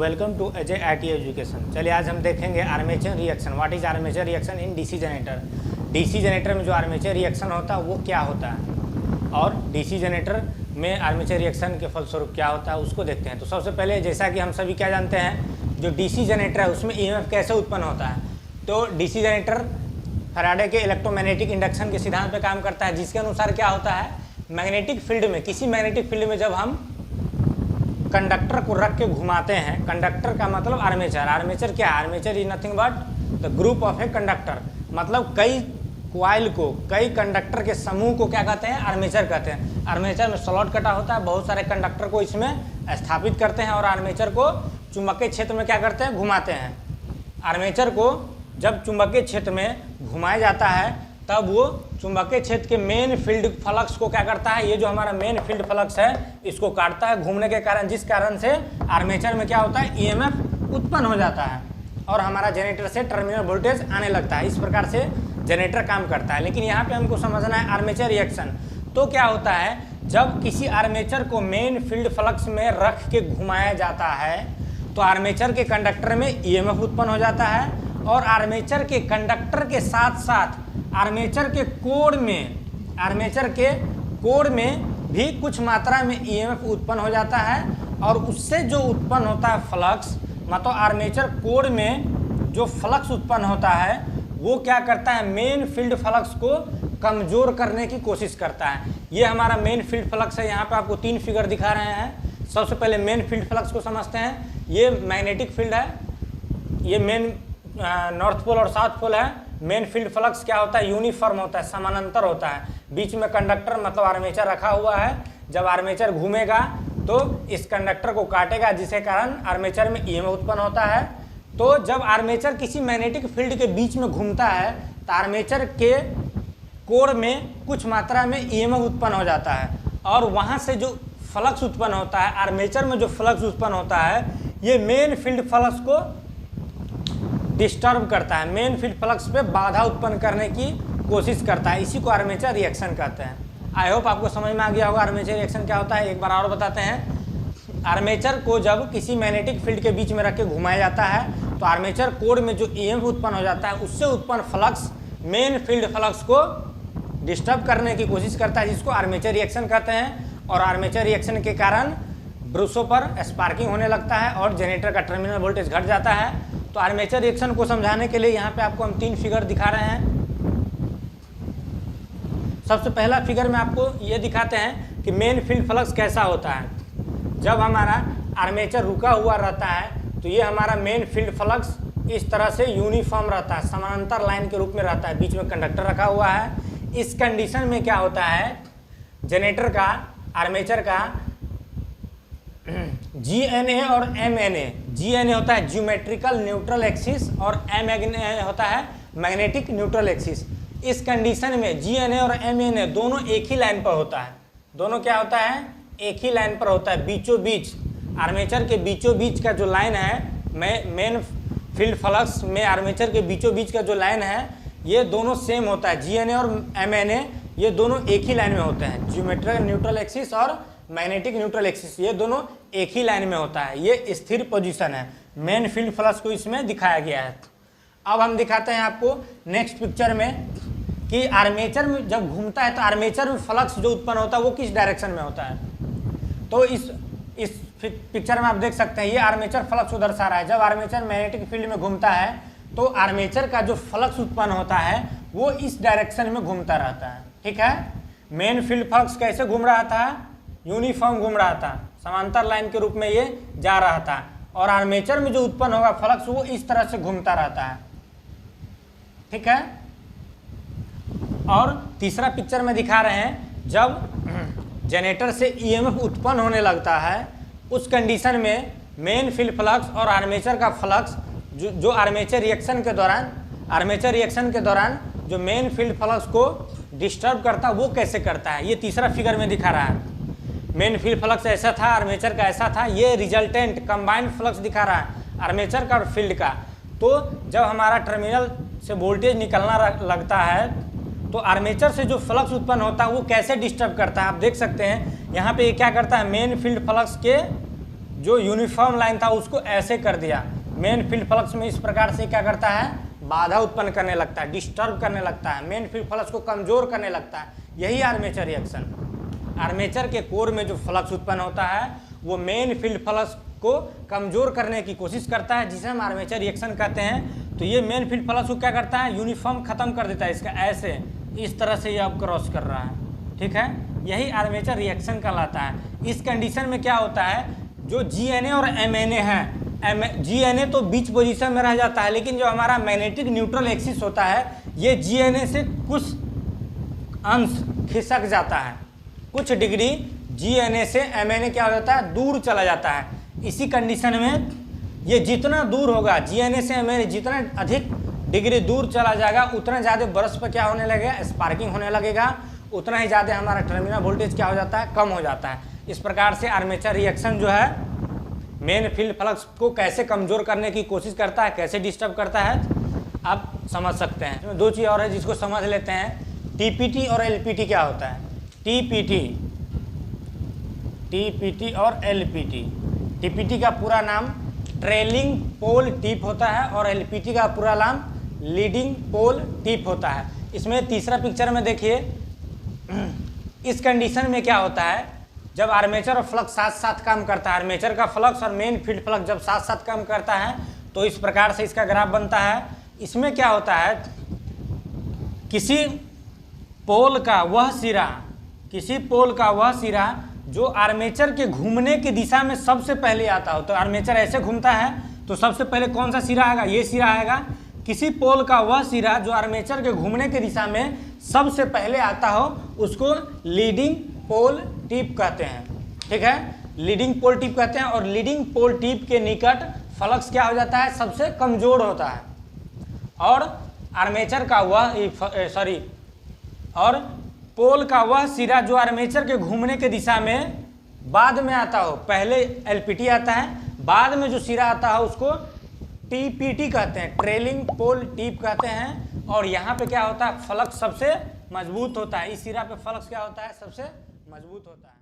Welcome to Ajay IT education. चलिए आज हम देखेंगे armature reaction. What is armature reaction in DC generator. DC generator में जो आर्मेचर रिएक्शन होता है वो क्या होता है और डीसी जनरेटर में आर्मेचर रिएक्शन के फलस्वरूप क्या होता है उसको देखते हैं। तो सबसे पहले जैसा कि हम सभी क्या जानते हैं, जो डीसी जनरेटर है उसमें ईएमएफ कैसे उत्पन्न होता है। तो डीसी जनरेटर फैराडे के इलेक्ट्रोमैग्नेटिक इंडक्शन के सिद्धांत पे काम करता है, जिसके अनुसार क्या होता है, मैग्नेटिक फील्ड में, किसी मैग्नेटिक फील्ड में जब हम कंडक्टर को रख के घुमाते हैं, कंडक्टर का मतलब आर्मेचर। आर्मेचर क्या है? Armature is nothing but the group of a conductor. मतलब कई क्वाइल को, कई कंडक्टर के समूह को क्या कहते हैं? आर्मेचर कहते हैं। आर्मेचर में स्लॉट कटा होता है, बहुत सारे कंडक्टर को इसमें स्थापित करते हैं और आर्मेचर को चुंबकीय क्षेत्र में क्या करते हैं? घुमाते हैं। आर्मेचर को जब चुंबकीय क्षेत्र में घुमाया जाता है तब वो चुंबकीय क्षेत्र के मेन फील्ड फ्लक्स को क्या करता है, ये जो हमारा मेन फील्ड फ्लक्स है इसको काटता है घूमने के कारण, जिस कारण से आर्मेचर में क्या होता है, ईएमएफ उत्पन्न हो जाता है और हमारा जनरेटर से टर्मिनल वोल्टेज आने लगता है। इस प्रकार से जनरेटर काम करता है। लेकिन यहाँ पे हमको समझना है आर्मेचर रिएक्शन। तो क्या होता है, जब किसी आर्मेचर को मेन फील्ड फ्लक्स में रख के घुमाया जाता है तो आर्मेचर के कंडक्टर में ईएमएफ उत्पन्न हो जाता है और आर्मेचर के कंडक्टर के साथ साथ आर्मेचर के कोर में भी कुछ मात्रा में ईएमएफ उत्पन्न हो जाता है और उससे जो उत्पन्न होता है फ्लक्स, मतलब आर्मेचर कोर में जो फ्लक्स उत्पन्न होता है वो क्या करता है, मेन फील्ड फ्लक्स को कमजोर करने की कोशिश करता है। ये हमारा मेन फील्ड फ्लक्स है। यहाँ पे आपको 3 फिगर दिखा रहे हैं। सबसे पहले मेन फील्ड फ्लक्स को समझते हैं। ये मैग्नेटिक फील्ड है, ये मेन नॉर्थ पोल और साउथ पोल है। मेन फील्ड फ्लक्स क्या होता है, यूनिफॉर्म होता है, समानांतर होता है। बीच में कंडक्टर मतलब आर्मेचर रखा हुआ है। जब आर्मेचर घूमेगा तो इस कंडक्टर को काटेगा, जिसके कारण आर्मेचर में ईएमएफ उत्पन्न होता है। तो जब आर्मेचर किसी मैग्नेटिक फील्ड के बीच में घूमता है तो आर्मेचर के कोर में कुछ मात्रा में ईएमएफ उत्पन्न हो जाता है और वहाँ से जो फ्लक्स उत्पन्न होता है, आर्मेचर में जो फ्लक्स उत्पन्न होता है, ये मेन फील्ड फ्लक्स को डिस्टर्ब करता है, मेन फील्ड फ्लक्स पे बाधा उत्पन्न करने की कोशिश करता है। इसी को आर्मेचर रिएक्शन कहते हैं। आई होप आपको समझ में आ गया होगा आर्मेचर रिएक्शन क्या होता है। एक बार और बताते हैं। आर्मेचर को जब किसी मैग्नेटिक फील्ड के बीच में रख के घुमाया जाता है तो आर्मेचर कोर में जो ईएमएफ उत्पन्न हो जाता है उससे उत्पन्न फ्लक्स मेन फील्ड फ्लक्स को डिस्टर्ब करने की कोशिश करता है, जिसको आर्मेचर रिएक्शन कहते हैं। और आर्मेचर रिएक्शन के कारण ब्रशों पर स्पार्किंग होने लगता है और जनरेटर का टर्मिनल वोल्टेज घट जाता है। तो आर्मेचर रिएक्शन को समझाने के लिए यहाँ पे आपको हम 3 फिगर दिखा रहे हैं। सबसे पहला फिगर में आपको ये दिखाते हैं कि मेन फील्ड फ्लक्स कैसा होता है। जब हमारा आर्मेचर रुका हुआ रहता है तो ये हमारा मेन फील्ड फ्लक्स इस तरह से यूनिफॉर्म रहता है, समानांतर लाइन के रूप में रहता है, बीच में कंडक्टर रखा हुआ है। इस कंडीशन में क्या होता है, जनरेटर का, आर्मेचर का GNA और MNA, GNA होता है ज्योमेट्रिकल न्यूट्रल एक्सिस और MNA होता है मैग्नेटिक न्यूट्रल एक्सिस। इस कंडीशन में GNA और MNA दोनों एक ही लाइन पर होता है। दोनों क्या होता है, एक ही लाइन पर होता है, बीचों बीच। आर्मेचर के बीचों बीच का जो लाइन है, मेन फील्ड फ्लक्स में आर्मेचर के बीचों बीच का जो लाइन है ये दोनों सेम होता है। GNA और MNA ये दोनों एक ही लाइन में होते हैं। ज्योमेट्रिकल न्यूट्रल एक्सिस और मैग्नेटिक न्यूट्रल एक्सिस ये दोनों एक ही लाइन में होता है। ये स्थिर पोजीशन है। मेन फील्ड फ्लक्स को इसमें दिखाया गया है। अब हम दिखाते हैं आपको नेक्स्ट पिक्चर में कि आर्मेचर में जब घूमता है तो आर्मेचर में फ्लक्स जो उत्पन्न होता है वो किस डायरेक्शन में होता है। तो इस पिक्चर में आप देख सकते हैं ये आर्मेचर फ्लक्स को दर्शा रहा है। जब आर्मेचर मैग्नेटिक फील्ड में घूमता है तो आर्मेचर का जो फ्लक्स उत्पन्न होता है वो इस डायरेक्शन में घूमता रहता है। ठीक है, मेन फील्ड फ्लक्स कैसे घूम रहा था, यूनिफॉर्म घूम रहा था, समांतर लाइन के रूप में ये जा रहा था और आर्मेचर में जो उत्पन्न होगा फ्लक्स वो इस तरह से घूमता रहता है। ठीक है, और तीसरा पिक्चर में दिखा रहे हैं जब जनरेटर से ईएमएफ उत्पन्न होने लगता है उस कंडीशन में मेन फील्ड फ्लक्स और आर्मेचर का फ्लक्स जो आर्मेचर रिएक्शन के दौरान जो मेन फील्ड फ्लक्स को डिस्टर्ब करता है वो कैसे करता है, ये तीसरा फिगर में दिखा रहा है। मेन फील्ड फ्लक्स ऐसा था, आर्मेचर का ऐसा था, ये रिजल्टेंट कंबाइंड फ्लक्स दिखा रहा है आर्मेचर का और फील्ड का। तो जब हमारा टर्मिनल से वोल्टेज निकलना लगता है तो आर्मेचर से जो फ्लक्स उत्पन्न होता है वो कैसे डिस्टर्ब करता है, आप देख सकते हैं यहाँ पे ये क्या करता है, मेन फील्ड फ्लक्स के जो यूनिफॉर्म लाइन था उसको ऐसे कर दिया। मेन फील्ड फ्लक्स में इस प्रकार से क्या करता है, बाधा उत्पन्न करने लगता है, डिस्टर्ब करने लगता है, मेन फील्ड फ्लक्स को कमजोर करने लगता है। यही आर्मेचर रिएक्शन। आर्मेचर के कोर में जो फ्लक्स उत्पन्न होता है वो मेन फील्ड फ्लक्स को कमजोर करने की कोशिश करता है, जिसे हम आर्मेचर रिएक्शन कहते हैं। तो ये मेन फील्ड फ्लक्स को क्या करता है, यूनिफॉर्म खत्म कर देता है इसका, ऐसे इस तरह से ये अब क्रॉस कर रहा है, ठीक है। यही आर्मेचर रिएक्शन कहलाता है। इस कंडीशन में क्या होता है, जो GNA और MNA है, GNA तो बीच पोजीशन में रह जाता है, लेकिन जो हमारा मैग्नेटिक न्यूट्रल एक्सिस होता है ये GNA से कुछ अंश खिसक जाता है, कुछ डिग्री GNA से MNA क्या हो जाता है, दूर चला जाता है। इसी कंडीशन में ये जितना दूर होगा, GNA से MNA जितना अधिक डिग्री दूर चला जाएगा उतना ज़्यादा बरस पर क्या होने लगेगा, स्पार्किंग होने लगेगा, उतना ही ज़्यादा हमारा टर्मिनल वोल्टेज क्या हो जाता है, कम हो जाता है। इस प्रकार से आर्मेचर रिएक्शन जो है मेन फील्ड फ्लक्स को कैसे कमज़ोर करने की कोशिश करता है, कैसे डिस्टर्ब करता है, आप समझ सकते हैं। इसमें दो चीज़ और है जिसको समझ लेते हैं। TPT और LPT क्या होता है। TPT और LPT। TPT का पूरा नाम ट्रेलिंग पोल टिप होता है और LPT का पूरा नाम लीडिंग पोल टिप होता है। इसमें तीसरा पिक्चर में देखिए, इस कंडीशन में क्या होता है, जब आर्मेचर और फ्लक्स साथ साथ काम करता है, आर्मेचर का फ्लक्स और मेन फील्ड फ्लक्स जब साथ साथ काम करता है तो इस प्रकार से इसका ग्राफ बनता है। इसमें क्या होता है, किसी पोल का वह सिरा जो आर्मेचर के घूमने की दिशा में सबसे पहले आता हो, तो आर्मेचर ऐसे घूमता है तो सबसे पहले कौन सा सिरा आएगा, ये सिरा आएगा। किसी पोल का वह सिरा जो आर्मेचर के घूमने की दिशा में सबसे पहले आता हो उसको लीडिंग पोल टिप कहते हैं, ठीक है, लीडिंग पोल टिप कहते हैं। और लीडिंग पोल टिप के निकट फ्लक्स क्या हो जाता है, सबसे कमजोर होता है। और आर्मेचर का और पोल का वह सिरा जो आर्मेचर के घूमने के दिशा में बाद में आता हो, पहले LPT आता है, बाद में जो सिरा आता है उसको TPT कहते हैं, ट्रेलिंग पोल टिप कहते हैं। और यहाँ पे क्या होता है, फ्लक्स सबसे मजबूत होता है, इस सिरा पे फ्लक्स क्या होता है, सबसे मजबूत होता है।